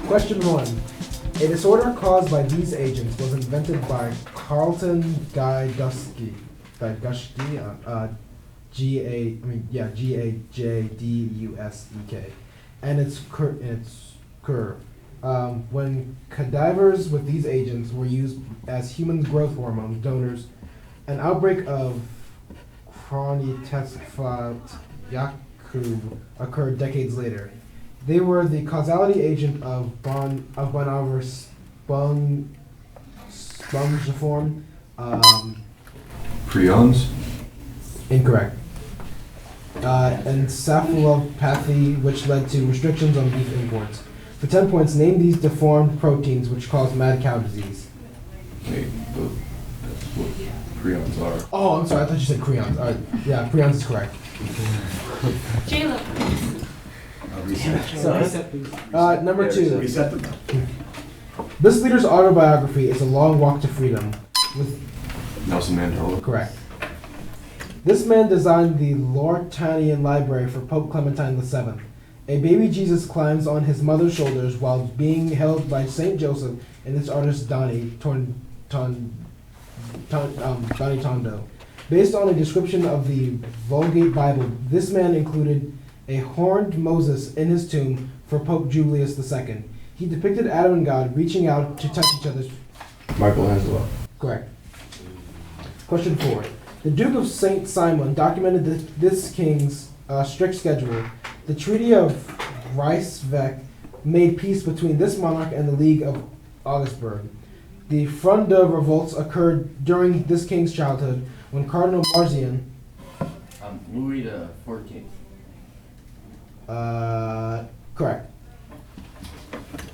Question 1. A disorder caused by these agents was invented by Carlton Gajduski, G-A-J-D-U-S-E-K, and its cure. When cadavers with these agents were used as human growth hormone donors, an outbreak of Cronitesfat Yaku occurred decades later. They were the causality agent of Bonhoeffer spongiform. Prions? Incorrect. Encephalopathy, which led to restrictions on beef imports. For 10 points, name these deformed proteins which cause mad cow disease. Wait, but that's what prions are. Oh, I'm sorry. I thought you said creons. All right. Yeah, creons is correct. J-Lo. Number 2. Reset them. This leader's autobiography is A Long Walk to Freedom. With Nelson Mandela. correct. This man designed the Lortanian Library for Pope Clementine VII. A baby Jesus climbs on his mother's shoulders while being held by Saint Joseph and its artist Donnie Tondo. Based on a description of the Vulgate Bible, this man included a horned Moses in his tomb for Pope Julius II. He depicted Adam and God reaching out to touch each other's. Michelangelo. Correct. Question 4. The Duke of St. Simon documented this king's strict schedule. The Treaty of Rysvik made peace between this monarch and the League of Augsburg. The Front de revolts occurred during this king's childhood when Cardinal Marzian. Louis the 14th. Correct.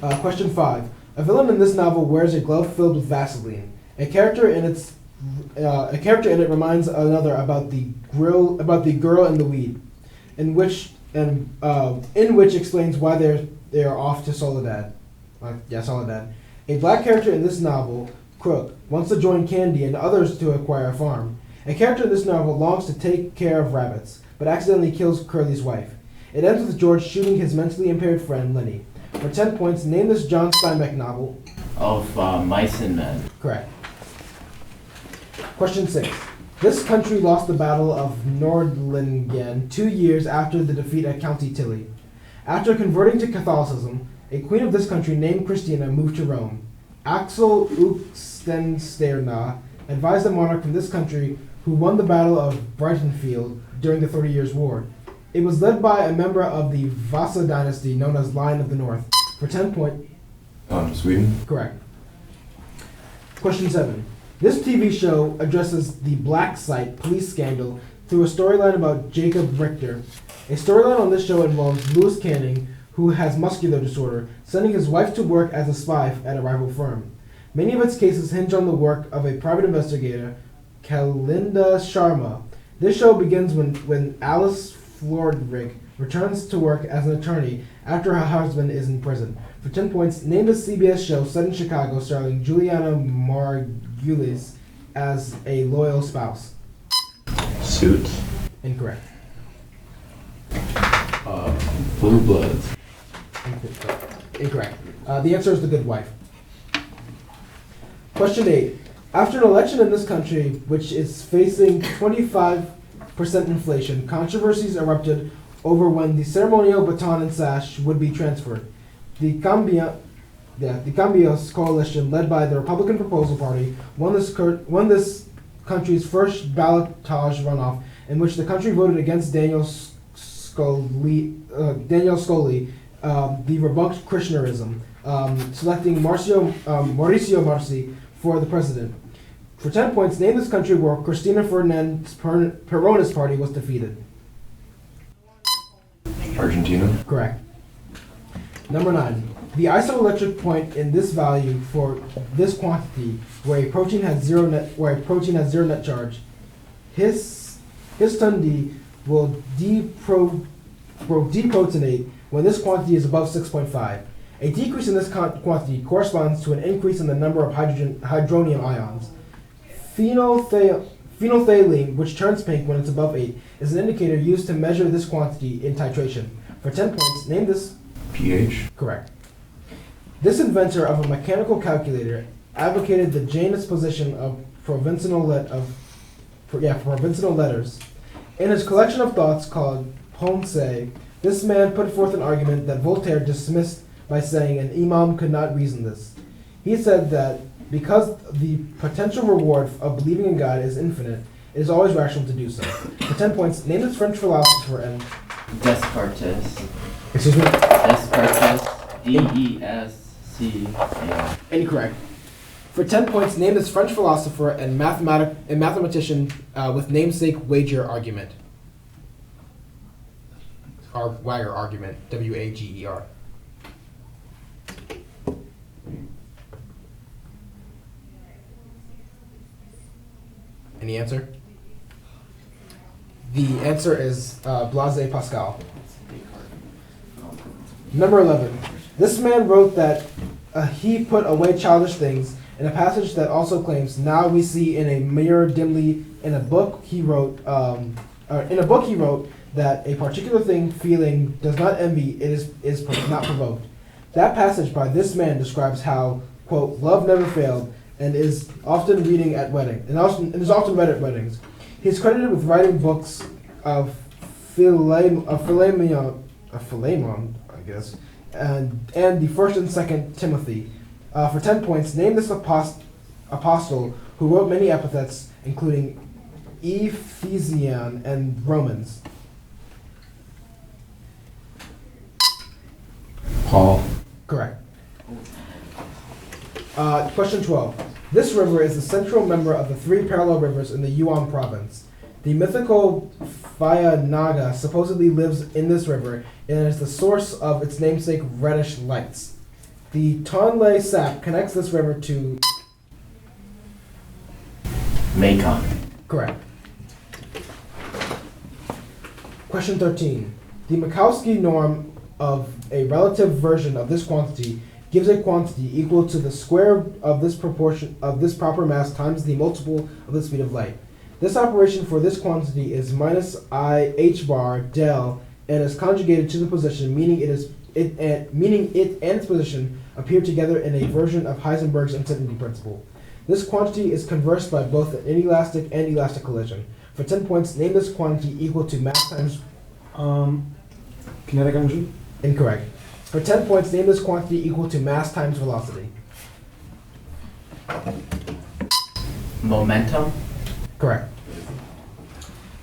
Question 5. A villain in this novel wears a glove filled with Vaseline. A character in it reminds another about the girl in the weed, in which explains why they are off to Soledad. Soledad. A black character in this novel, Crook, wants to join Candy and others to acquire a farm. A character in this novel longs to take care of rabbits, but accidentally kills Curly's wife. It ends with George shooting his mentally impaired friend, Lenny. For 10 points, name this John Steinbeck novel. Of Mice and Men. Correct. Question 6. This country lost the Battle of Nordlingen 2 years after the defeat at County Tilly. After converting to Catholicism, a queen of this country named Christina moved to Rome. Axel Oxenstierna advised a monarch from this country who won the Battle of Breitenfeld during the 30 Years' War. It was led by a member of the Vasa dynasty known as Lion of the North. For 10 points. Sweden? Correct. Question 7. This TV show addresses the Black Site police scandal through a storyline about Jacob Richter. A storyline on this show involves Louis Canning, who has muscular disorder, sending his wife to work as a spy at a rival firm. Many of its cases hinge on the work of a private investigator, Kalinda Sharma. This show begins when Alice Flordrick returns to work as an attorney after her husband is in prison. For 10 points, name the CBS show set in Chicago starring Juliana Margulies as a loyal spouse. Suits? Incorrect. Blue Bloods. Incorrect. The answer is The Good Wife. Question 8. After an election in this country, which is facing 25% inflation, controversies erupted over when the ceremonial baton and sash would be transferred. The Cambios coalition, led by the Republican Proposal Party, won this country's first ballotage runoff, in which the country voted against Daniel Scully, the rebunked Krishnaism, selecting Mauricio Marci for the president. For 10 points, name this country where Cristina Fernandez's Peronist party was defeated. Argentina? Correct. Number 9. The isoelectric point in this value for this quantity, where a protein has zero net charge, histone D will deprotonate when this quantity is above 6.5. A decrease in this quantity corresponds to an increase in the number of hydronium ions. Phenolphthalein, which turns pink when it's above 8, is an indicator used to measure this quantity in titration. For 10 points, name this. pH? Correct. This inventor of a mechanical calculator advocated the Janus position of provincial letters. In his collection of thoughts called Pensées, this man put forth an argument that Voltaire dismissed by saying an imam could not reason this. He said that because the potential reward of believing in God is infinite, it is always rational to do so. For 10 points, name this French philosopher and... Descartes. Excuse me? Descartes. D-E-S-C-A. Incorrect. For 10 points, name this French philosopher and mathematician with namesake wager argument. Or wager argument. W-A-G-E-R. Any answer? The answer is Blaise Pascal. Number 11. This man wrote that he put away childish things in a passage that also claims, "Now we see in a mirror dimly." In a book he wrote that a particular thing feeling does not envy, it is not provoked. That passage by this man describes how, quote, "love never failed and is often reading at wedding and is often read at weddings." He is credited with writing books of Philemon, I guess, and the first and second Timothy. For 10 points, name this apostle who wrote many epithets, including Ephesian and Romans. Paul. Correct. Question 12. This river is the central member of the three parallel rivers in the Yunnan province. The mythical Vayanaga supposedly lives in this river and is the source of its namesake reddish lights. The Tonle Sap connects this river to... Mekong. Correct. Question 13. The Minkowski norm of a relative version of this quantity gives a quantity equal to the square of this proper mass times the multiple of the speed of light. This operation for this quantity is minus I h bar del and is conjugated to the position, meaning it and its position appear together in a version of Heisenberg's uncertainty principle. This quantity is conversed by both an inelastic and elastic collision. For 10 points, name this quantity equal to mass times... kinetic energy? Incorrect. For 10 points, name this quantity equal to mass times velocity. Momentum. Correct.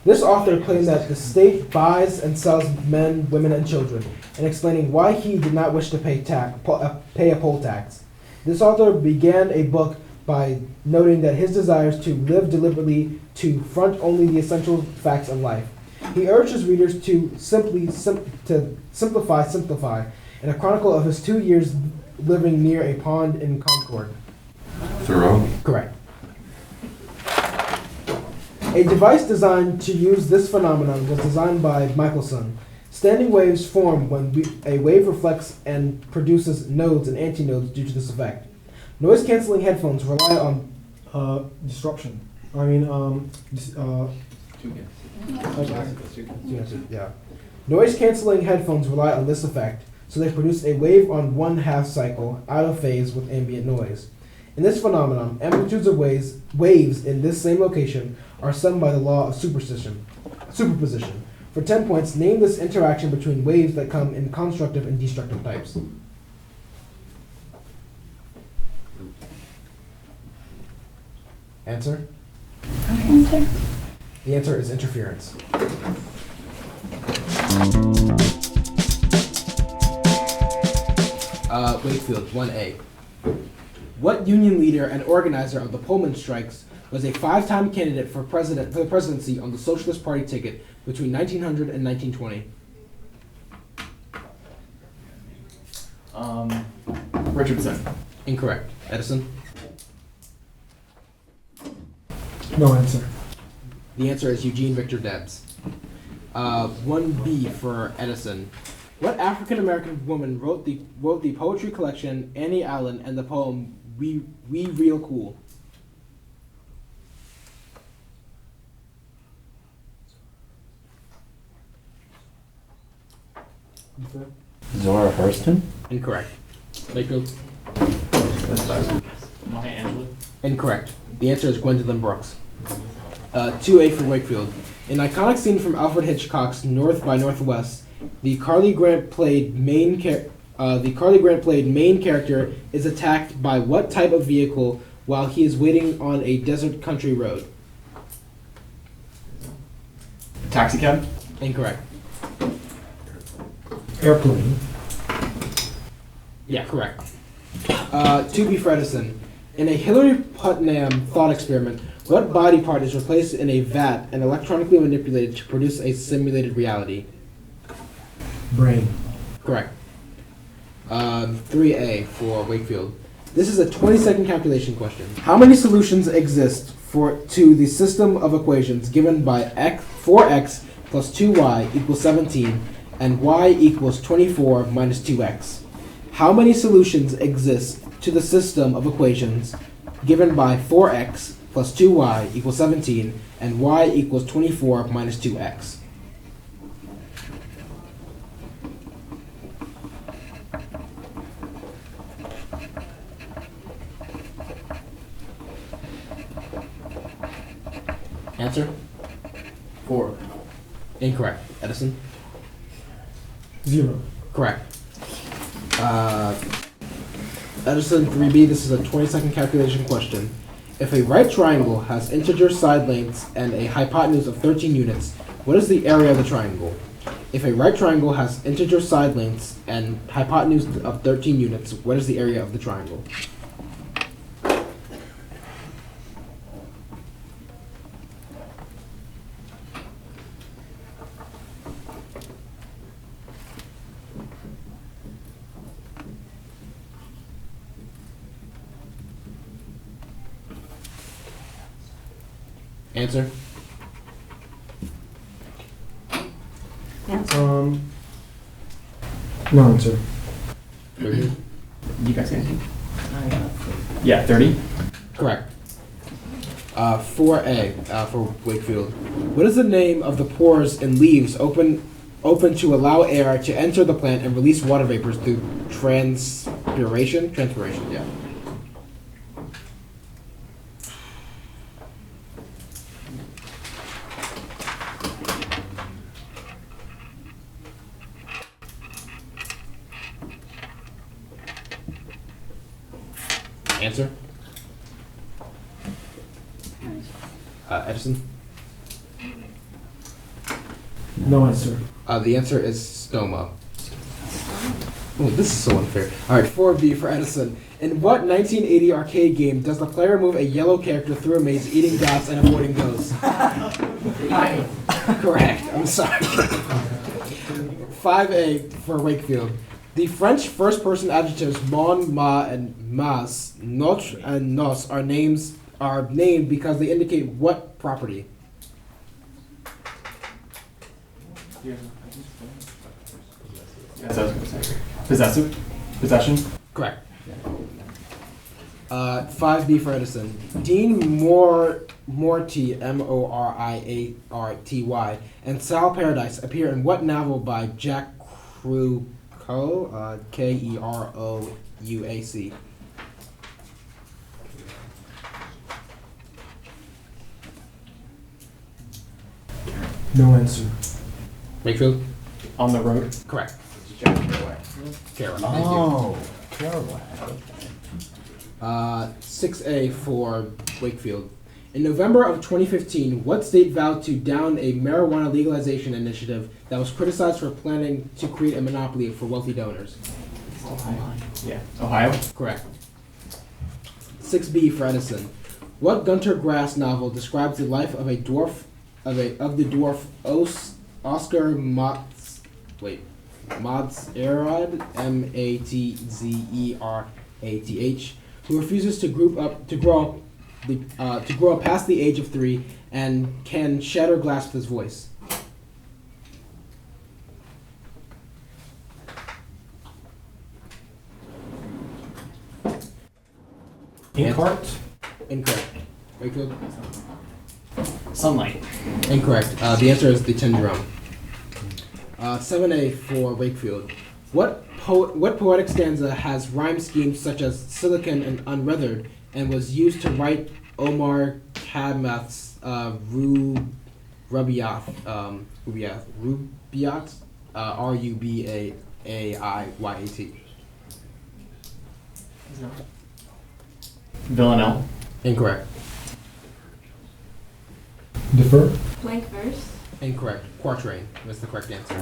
This author claimed that the state buys and sells men, women, and children, and explaining why he did not wish to pay a poll tax. This author began a book by noting that his desires to live deliberately, to front only the essential facts of life. He urged his readers to simplify, in a chronicle of his 2 years living near a pond in Concord. Thoreau. Correct. A device designed to use this phenomenon was designed by Michelson. Standing waves form when a wave reflects and produces nodes and antinodes due to this effect. Noise-canceling headphones rely on... Disruption. I mean, Yeah. Noise-canceling headphones rely on this effect, so they produce a wave on one half cycle, out of phase with ambient noise. In this phenomenon, amplitudes of waves in this same location are summed by the law of superposition. For 10 points, name this interaction between waves that come in constructive and destructive types. Answer? Answer. The answer is interference. Wakefield, 1A. What union leader and organizer of the Pullman strikes was a 5-time candidate for the presidency on the Socialist Party ticket between 1900 and 1920? Richardson. Incorrect. Edison? no answer. The answer is Eugene Victor Debs. 1B for Edison. What African-American woman wrote the poetry collection Annie Allen and the poem We Real Cool? Zora Hurston. Incorrect. Wakefield? Maya Angelou. Incorrect. The answer is Gwendolyn Brooks. 2A for Wakefield. An iconic scene from Alfred Hitchcock's North by Northwest, the Carly Grant played main character is attacked by what type of vehicle while he is waiting on a desert country road? Taxi cab. Incorrect. Airplane. Yeah, correct. 2B for Edison. In a Hillary Putnam thought experiment, what body part is replaced in a vat and electronically manipulated to produce a simulated reality? Brain. Correct. 3A for Wakefield. This is a 20-second calculation question. How many solutions exist to the system of equations given by 4x plus 2y equals 17 and y equals 24 minus 2x? How many solutions exist to the system of equations given by 4x plus 2y equals 17 and y equals 24 minus 2x? Answer? 4. Incorrect. Edison? 0. Correct. Edison 3B, this is a 20-second calculation question. If a right triangle has integer side lengths and a hypotenuse of 13 units, what is the area of the triangle? If a right triangle has integer side lengths and hypotenuse of 13 units, what is the area of the triangle? Answer? No answer. You guys got anything? Yeah, 30. Correct. 4A for Wakefield. What is the name of the pores in leaves open to allow air to enter the plant and release water vapors through transpiration? Transpiration, yeah. Answer? Edison? No answer. The answer is stoma. Oh, this is so unfair. Alright, 4B for Edison. In what 1980 arcade game does the player move a yellow character through a maze, eating dots and avoiding ghosts? Correct. I'm sorry. 5A for Wakefield. The French first-person adjectives mon, ma, and mas, notre, and nos are named because they indicate what property? That's what I was going to say. Possessive? Possession? Correct. 5B for Edison. Dean Morty, Moriarty, and Sal Paradise appear in what novel by Jack Kerouac, Kerouac? No answer. Wakefield? On the road? Correct. Jack Kerouac. Kerouac. Oh, terrible. 6A for Wakefield. In November of 2015, what state vowed to down a marijuana legalization initiative that was criticized for planning to create a monopoly for wealthy donors? Ohio. Yeah. Ohio? Correct. 6B for Edison. What Gunter Grass novel describes the life of the dwarf Oscar Matzerath, Matzerath, who refuses to grow up past the age of 3 and can shatter glass with his voice? Inkheart? Incorrect. Wakefield? Sunlight. Incorrect. The answer is the Tin Drum. 7A for Wakefield. What poetic stanza has rhyme schemes such as silicon and unweathered and was used to write Omar Khayyam's Rubaiyat, Rubaiyat? Villanelle. Incorrect. Defer. Blank verse. Incorrect. Quatrain was the correct answer.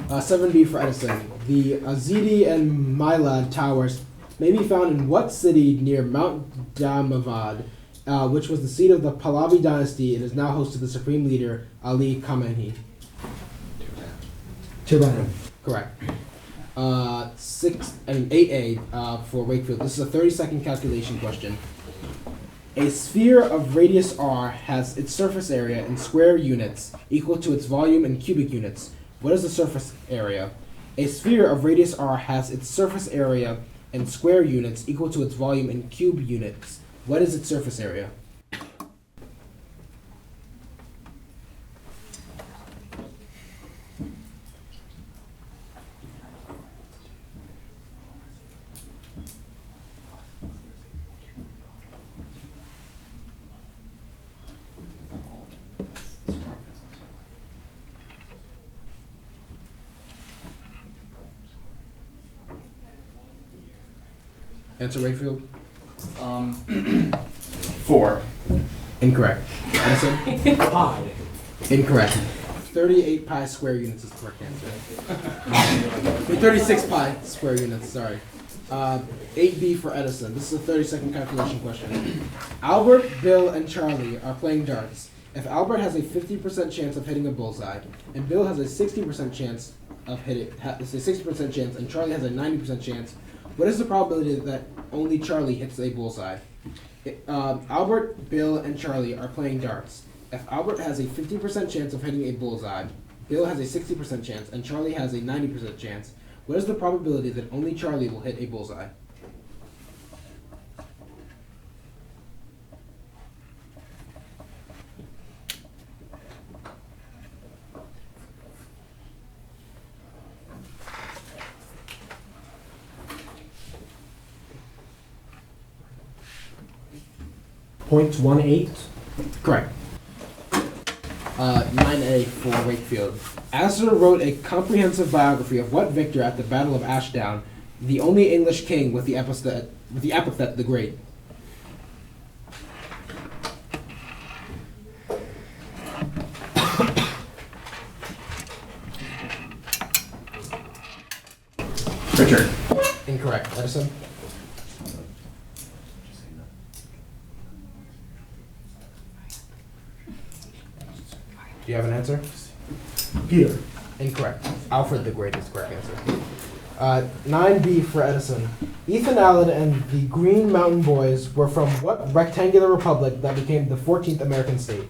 7B for Edison. The Azidi and Milad towers may be found in what city near Mount Damavad, which was the seat of the Pahlavi dynasty and is now host to the supreme leader Ali Khamenei? Tehran. Correct. 8A for Wakefield. This is a 30-second calculation question. A sphere of radius r has its surface area in square units equal to its volume in cubic units. What is the surface area? A sphere of radius r has its surface area in square units equal to its volume in cube units. What is its surface area? Answer Wakefield? 4. Incorrect. Edison? Pi. Incorrect. 38 pi square units is the correct answer. 36 pi square units, sorry. 8B for Edison. This is a 30-second calculation question. Albert, Bill, and Charlie are playing darts. If Albert has a 50% chance of hitting a bullseye, and Bill has a 60% chance of hitting, and Charlie has a 90% chance, what is the probability that only Charlie hits a bullseye? Albert, Bill, and Charlie are playing darts. If Albert has a 50% chance of hitting a bullseye, Bill has a 60% chance, and Charlie has a 90% chance, what is the probability that only Charlie will hit a bullseye? .18. Correct. 9A for Wakefield. Astor wrote a comprehensive biography of what victor at the Battle of Ashdown, the only English king with the epithet the Great? Richard. Incorrect. Edison? Do you have an answer? Peter. Incorrect. Alfred the Great is the correct answer. 9B for Edison. Ethan Allen and the Green Mountain Boys were from what rectangular republic that became the 14th American state?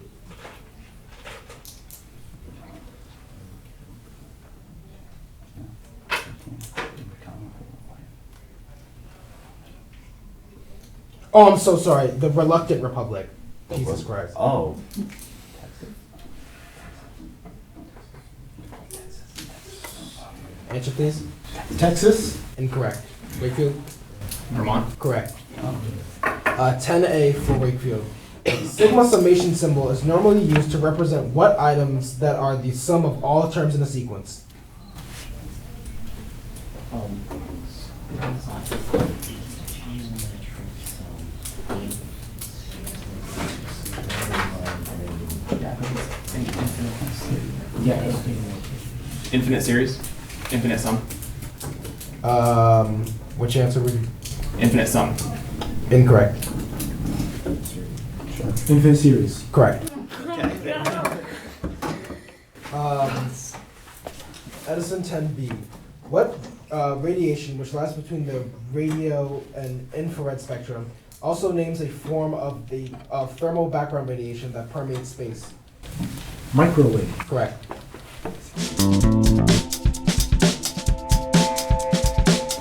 Oh, I'm so sorry. The Reluctant Republic. Jesus Christ. Oh. Answer, please. Texas. Incorrect. Wakefield? Vermont. Correct. 10A for Wakefield. Sigma summation symbol is normally used to represent what items that are the sum of all terms in a sequence? Yeah. Infinite series. Infinite sum. Which answer would you? Infinite sum. Incorrect. Infinite series. Correct. Edison 10B. What radiation, which lies between the radio and infrared spectrum, also names a form of the thermal background radiation that permeates space? Microwave. Correct.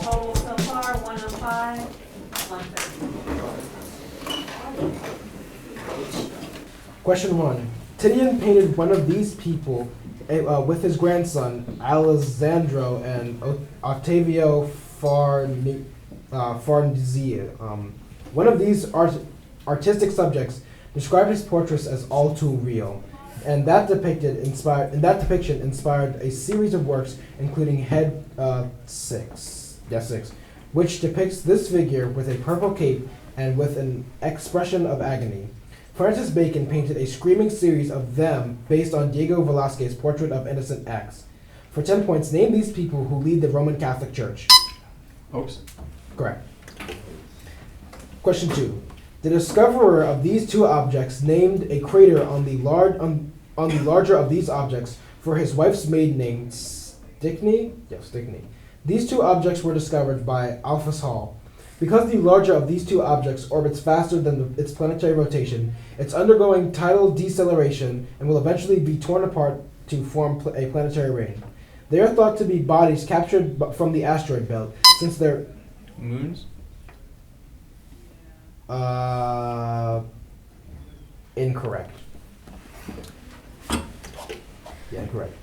Total so far, 105, 130. Question 1. Titian painted one of these people with his grandson Alessandro and Ottavio Farnese. One of these artistic subjects described his portraits as all too real, and that depiction inspired a series of works, including Head 6, which depicts this figure with a purple cape and with an expression of agony. Francis Bacon painted a screaming series of them based on Diego Velázquez's portrait of Innocent X. For 10 points, name these people who lead the Roman Catholic Church. Popes. Correct. Question 2. The discoverer of these two objects named a crater on the larger of these objects for his wife's maiden name, Stickney. Yes, Stickney. These two objects were discovered by Alphys Hall. Because the larger of these two objects orbits faster than its planetary rotation, it's undergoing tidal deceleration and will eventually be torn apart to form a planetary ring. They are thought to be bodies captured from the asteroid belt, since they're Moons. Incorrect. Yeah, incorrect.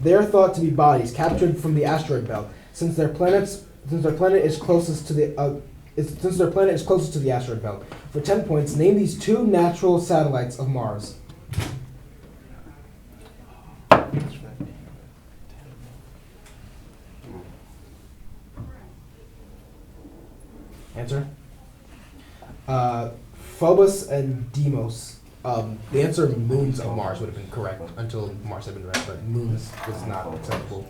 They are thought to be bodies captured from the asteroid belt, since their planet is closest to the asteroid belt. For 10 points, name these two natural satellites of Mars. Answer? Phobos and Deimos. The answer moons of Mars would have been correct until Mars had been right, but moons was not acceptable.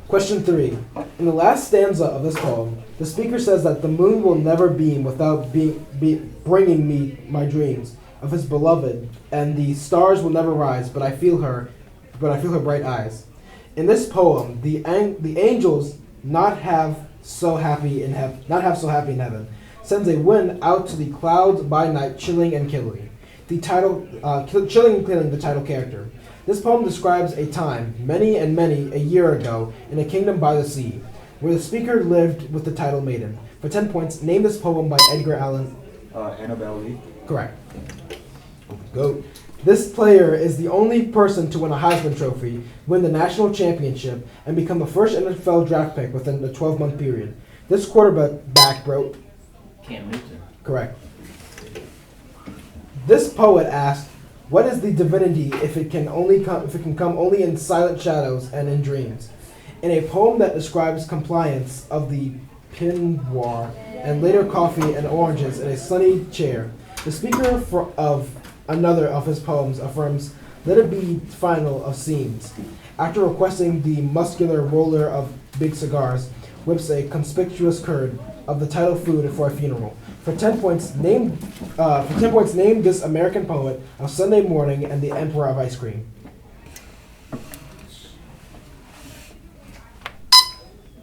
Question 3. In the last stanza of this poem, the speaker says that the moon will never beam without bringing me my dreams of his beloved, and the stars will never rise, but I feel her bright eyes. In this poem, the angels not have so happy in heaven, sends a wind out to the clouds by night, chilling and killing. The title, chilling and killing the title character. This poem describes a time, many and many a year ago, in a kingdom by the sea, where the speaker lived with the title maiden. For 10 points, name this poem by Edgar Allan. Annabelle Lee. Correct. Go. This player is the only person to win a Heisman Trophy, win the national championship, and become the first NFL draft pick within a 12-month period. This quarterback wrote. Cam Newton. Correct. This poet asked, "What is the divinity if it can come only in silent shadows and in dreams?" In a poem that describes compliance of the peignoir and later coffee and oranges in a sunny chair, the speaker of another of his poems affirms, "Let it be final of scenes." After requesting the muscular roller of big cigars, whips a conspicuous curd of the title food for a funeral. For 10 points, name this American poet of Sunday Morning and the Emperor of Ice Cream.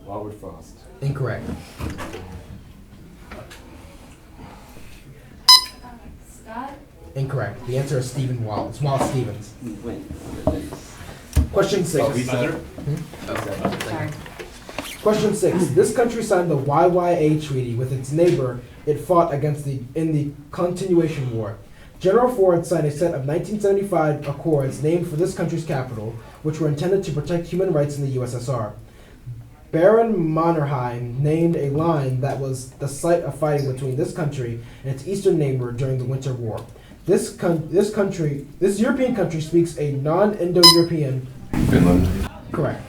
Robert Frost. Incorrect. Scott? Incorrect. The answer is Stephen Wallace. It's Wallace Stevens. Question 6. Buzzer. Sorry. Question 6. This country signed the YYA Treaty with its neighbor it fought against in the Continuation War. General Ford signed a set of 1975 accords named for this country's capital, which were intended to protect human rights in the USSR. Baron Mannerheim named a line that was the site of fighting between this country and its eastern neighbor during the Winter War. This European country speaks a non-Indo-European. Finland. Correct.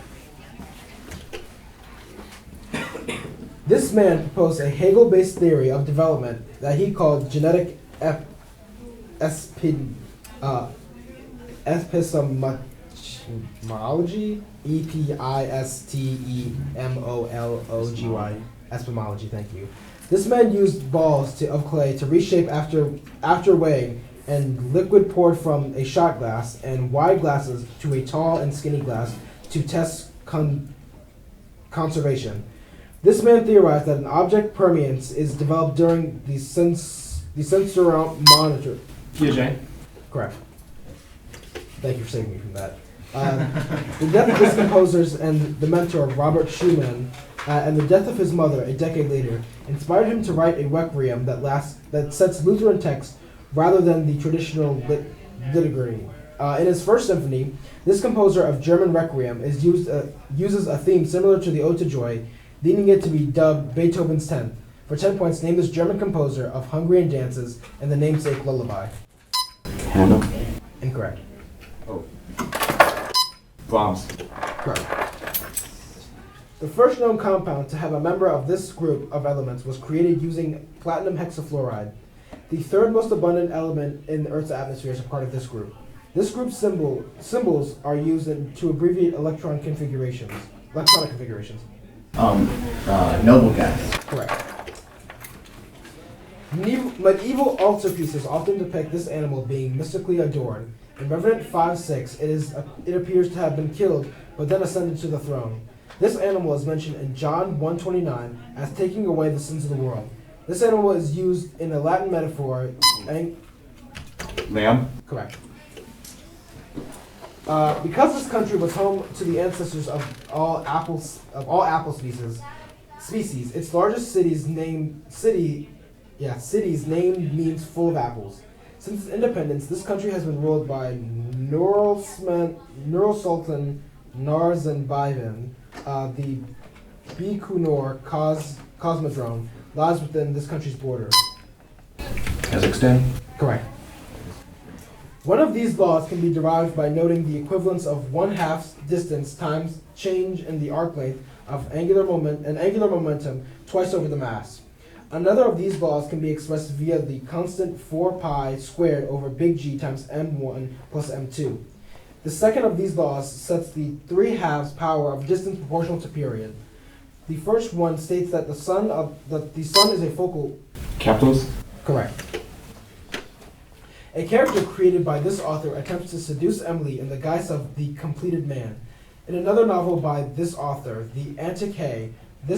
This man proposed a Hegel-based theory of development that he called genetic epistemology. EPISTEMOLOGY. Epistemology. Thank you. This man used balls of clay to reshape after weighing, and liquid poured from a shot glass and wide glasses to a tall and skinny glass to test conservation. This man theorized that an object permanence is developed during the sensorial monitor. Piaget. Correct. Thank you for saving me from that. The death of his composers and the mentor, Robert Schumann, and the death of his mother a decade later, inspired him to write a requiem that sets Lutheran text rather than the traditional liturgy. In his first symphony, this composer of German Requiem uses a theme similar to the Ode to Joy, leading it to be dubbed Beethoven's 10th. For 10 points, name this German composer of Hungarian dances and the namesake lullaby. Handel. Incorrect. Oh. Brahms. Correct. The first known compound to have a member of this group of elements was created using platinum hexafluoride. The third most abundant element in the Earth's atmosphere is a part of this group. This group's symbols are used to abbreviate electronic configurations. Noble gas. Correct. Medieval altarpieces often depict this animal being mystically adorned. In Revenant 5:6, it appears to have been killed, but then ascended to the throne. This animal is mentioned in John 1:29 as taking away the sins of the world. This animal is used in a Latin metaphor. Lamb. Correct. Because this country was home to the ancestors of all apple species, its largest city's name means full of apples. Since its independence, this country has been ruled by Nur Sultan Nazarbayev. The Baikonur Cosmodrome lies within this country's border. Kazakhstan. Correct. One of these laws can be derived by noting the equivalence of 1/2 distance times change in the arc length of angular momentum twice over the mass. Another of these laws can be expressed via the constant 4 pi squared over big G times m1 plus m2. The second of these laws sets the 3/2 power of distance proportional to period. The first one states that the sun is a focal. Capitals. Correct. A character created by this author attempts to seduce Emily in the guise of the completed man. In another novel by this author, The Antic Hay, the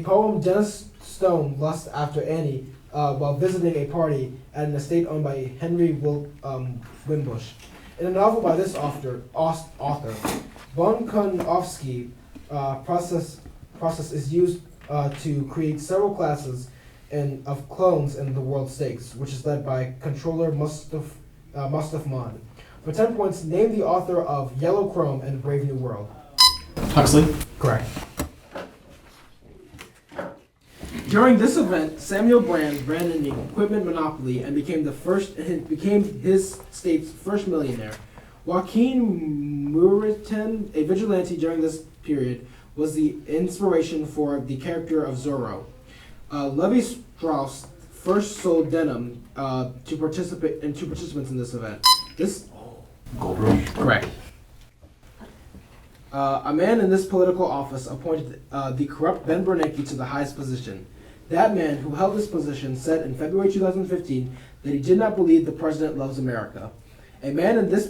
poem Dennis Stone lusts after Annie while visiting a party at an estate owned by Henry Wimbush. In a novel by this author, Bonkonovsky process is used to create several classes of clones in the World Stakes, which is led by controller Mustaf Mon. For 10 points, name the author of Yellow Chrome and Brave New World. Huxley. Correct. During this event, Samuel Brand ran an equipment monopoly and became his state's first millionaire. Joaquin Muritan, a vigilante during this period, was the inspiration for the character of Zorro. Levi Strauss first sold denim to participants in this event. Gold Rush. Correct. A man in this political office appointed the corrupt Ben Bernanke to the highest position. That man, who held this position, said in February 2015 that he did not believe the president loves America. A man in this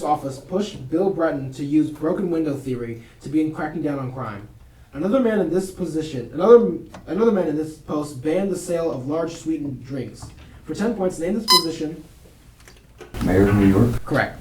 office pushed Bill Breton to use broken window theory to begin cracking down on crime. Another man in this post banned the sale of large sweetened drinks. For 10 points, name this position. Mayor of New York. Correct.